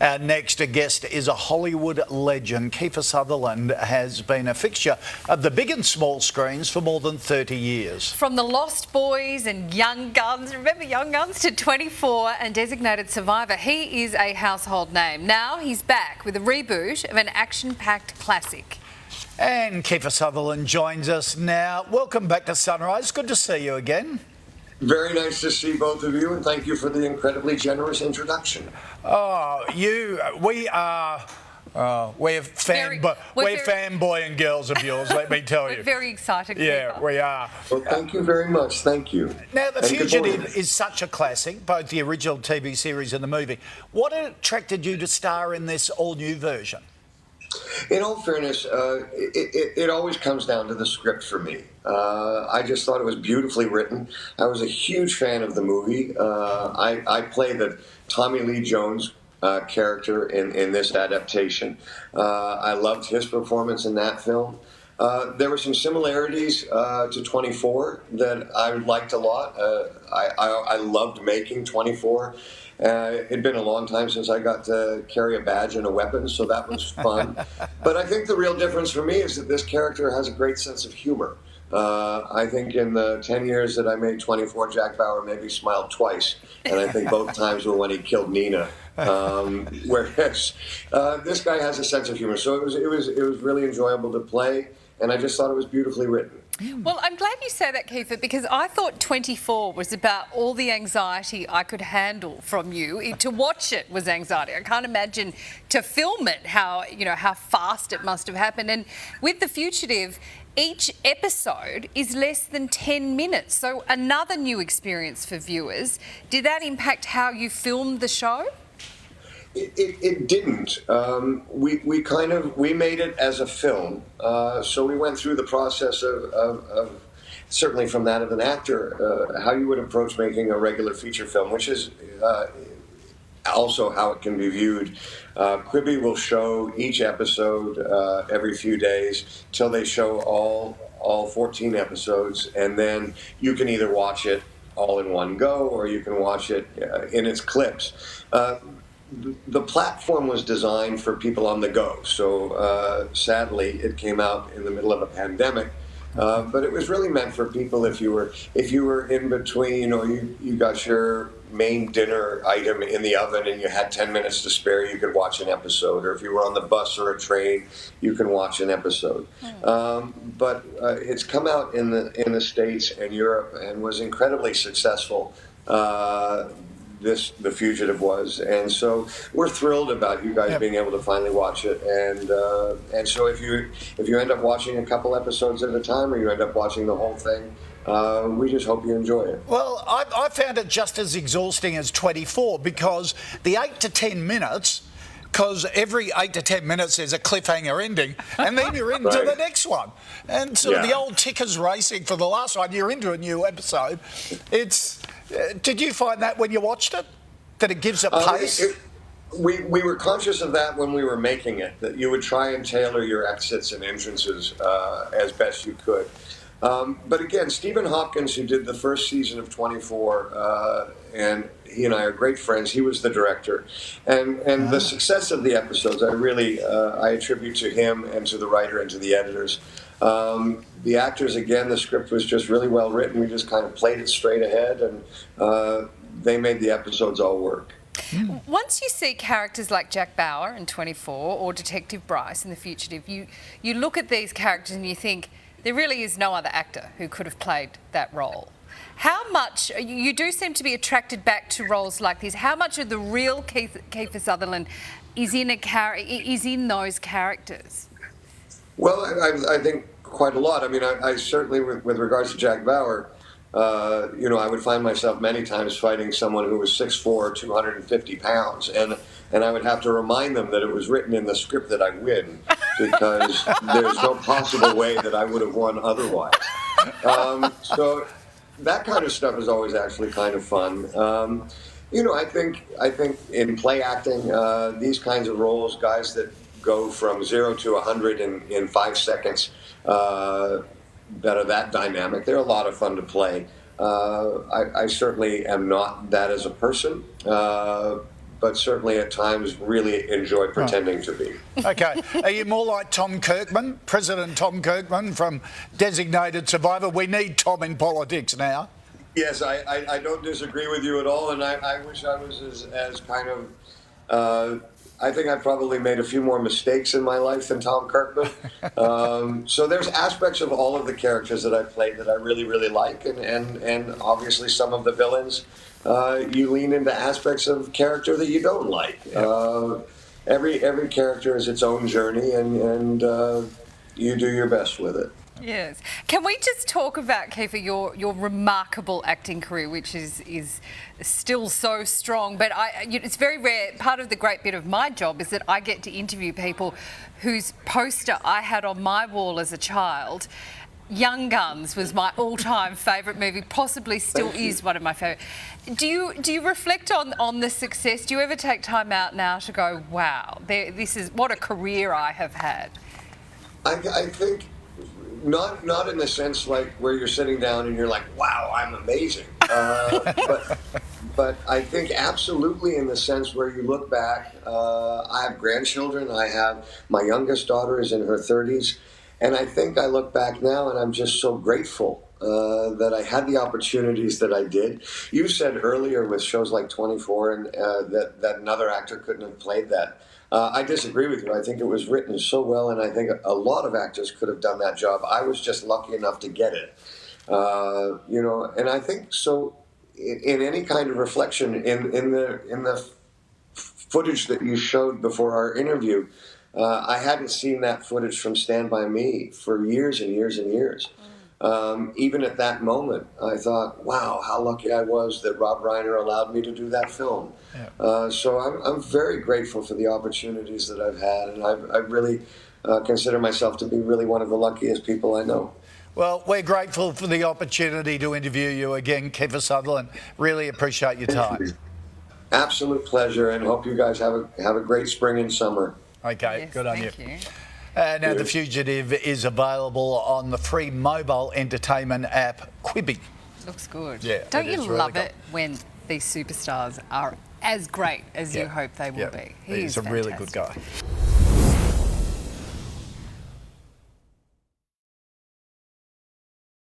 Our next guest is a Hollywood legend. Kiefer Sutherland has been a fixture of the big and small screens for more than 30 years. From The Lost Boys and Young Guns, remember Young Guns, to 24 and Designated Survivor, he is a household name. Now he's back with a reboot of an action-packed classic. And Kiefer Sutherland joins us now. Welcome back to Sunrise. Good to see you again. Very nice to see both of you, and thank you for the incredibly generous introduction. Oh, we're fanboy and girls of yours, let me tell you. We're very excited. Yeah, we are. Well, thank you very much. Thank you. Now, The Fugitive is such a classic, both the original TV series and the movie. What attracted you to star in this all-new version? In all fairness, it always comes down to the script for me. I just thought it was beautifully written. I was a huge fan of the movie. I play the Tommy Lee Jones character in this adaptation. I loved his performance in that film. There were some similarities to 24 that I liked a lot. I loved making 24. It'd been a long time since I got to carry a badge and a weapon, so that was fun. But I think the real difference for me is that this character has a great sense of humor. I think in the 10 years that I made 24, Jack Bauer maybe smiled twice, and I think both times were when he killed Nina. Whereas this guy has a sense of humor, so it was really enjoyable to play, and I just thought it was beautifully written. Well, I'm glad you say that, Kiefer, because I thought 24 was about all the anxiety I could handle from you. To watch it was anxiety. I can't imagine to film it how fast it must have happened. And with The Fugitive, each episode is less than 10 minutes, so another new experience for viewers. Did that impact how you filmed the show? It didn't. We made it as a film, so we went through the process of certainly from that of an actor, how you would approach making a regular feature film, which is also how it can be viewed. Quibi will show each episode every few days till they show all 14 episodes, and then you can either watch it all in one go or you can watch it in its clips. The platform was designed for people on the go, so sadly it came out in the middle of a pandemic, but it was really meant for people if you were in between, or you got your main dinner item in the oven and you had 10 minutes to spare, you could watch an episode, or if you were on the bus or a train, you can watch an episode. But it's come out in the States and Europe and was incredibly successful. The Fugitive was, and so we're thrilled about you guys being able to finally watch it, and so if you end up watching a couple episodes at a time, or you end up watching the whole thing, we just hope you enjoy it. Well, I found it just as exhausting as 24, because the 8 to 10 minutes, because every 8 to 10 minutes there's a cliffhanger ending, and then you're into the next one. And so the old tickers racing for the last one, you're into a new episode. Did you find that when you watched it, that it gives a pace? We were conscious of that when we were making it, that you would try and tailor your exits and entrances as best you could. But again, Stephen Hopkins, who did the first season of 24, and he and I are great friends. He was the director, and the success of the episodes, I attribute to him and to the writer and to the editors. The actors, again, the script was just really well written. We just kind of played it straight ahead, and they made the episodes all work. Once you see characters like Jack Bauer in 24 or Detective Bryce in The Fugitive, you look at these characters and you think, there really is no other actor who could have played that role. How much, you do seem to be attracted back to roles like this, how much of the real Kiefer Sutherland is in those characters? Well, I think quite a lot. I mean, I certainly, with regards to Jack Bauer, I would find myself many times fighting someone who was 6'4", 250 pounds, and I would have to remind them that it was written in the script that I win, because there's no possible way that I would have won otherwise. So that kind of stuff is always actually kind of fun. I think in play acting, these kinds of roles, guys that go from 0 to 100 in 5 seconds, that are that dynamic, they're a lot of fun to play. I certainly am not that as a person, but certainly at times really enjoy pretending to be. Okay. Are you more like Tom Kirkman, President Tom Kirkman from Designated Survivor? We need Tom in politics now. Yes, I don't disagree with you at all, and I wish I was as kind of. I think I probably made a few more mistakes in my life than Tom Kirkman. So there's aspects of all of the characters that I played that I really, really like, and obviously some of the villains, you lean into aspects of character that you don't like. Every character is its own journey, and you do your best with it. Yes. Can we just talk about, Kiefer, your remarkable acting career, which is still so strong, but it's very rare. Part of the great bit of my job is that I get to interview people whose poster I had on my wall as a child. Young Guns was my all-time favourite movie, possibly still is one of my favourite. Do you reflect on the success? Do you ever take time out now to go, wow, this is what a career I have had? I think not in the sense like where you're sitting down and you're like, wow, I'm amazing. But I think absolutely in the sense where you look back. I have grandchildren. My youngest daughter is in her 30s. And I think I look back now and I'm just so grateful that I had the opportunities that I did. You said earlier with shows like 24 and that another actor couldn't have played that. I disagree with you. I think it was written so well, and I think a lot of actors could have done that job. I was just lucky enough to get it. And I think so. In any kind of reflection in the footage that you showed before our interview, I hadn't seen that footage from Stand By Me for years and years and years. Even at that moment, I thought, wow, how lucky I was that Rob Reiner allowed me to do that film. Yeah. So I'm very grateful for the opportunities that I've had, and I really consider myself to be really one of the luckiest people I know. Well, we're grateful for the opportunity to interview you again, Kiefer Sutherland. Really appreciate your time. Absolute pleasure, and hope you guys have a great spring and summer. Okay, yes, good on you. Thank you. Now, The Fugitive is available on the free mobile entertainment app Quibi. Looks good. Yeah, Don't you really love good. it when these superstars are as great as you hope they will be? He's a really good guy.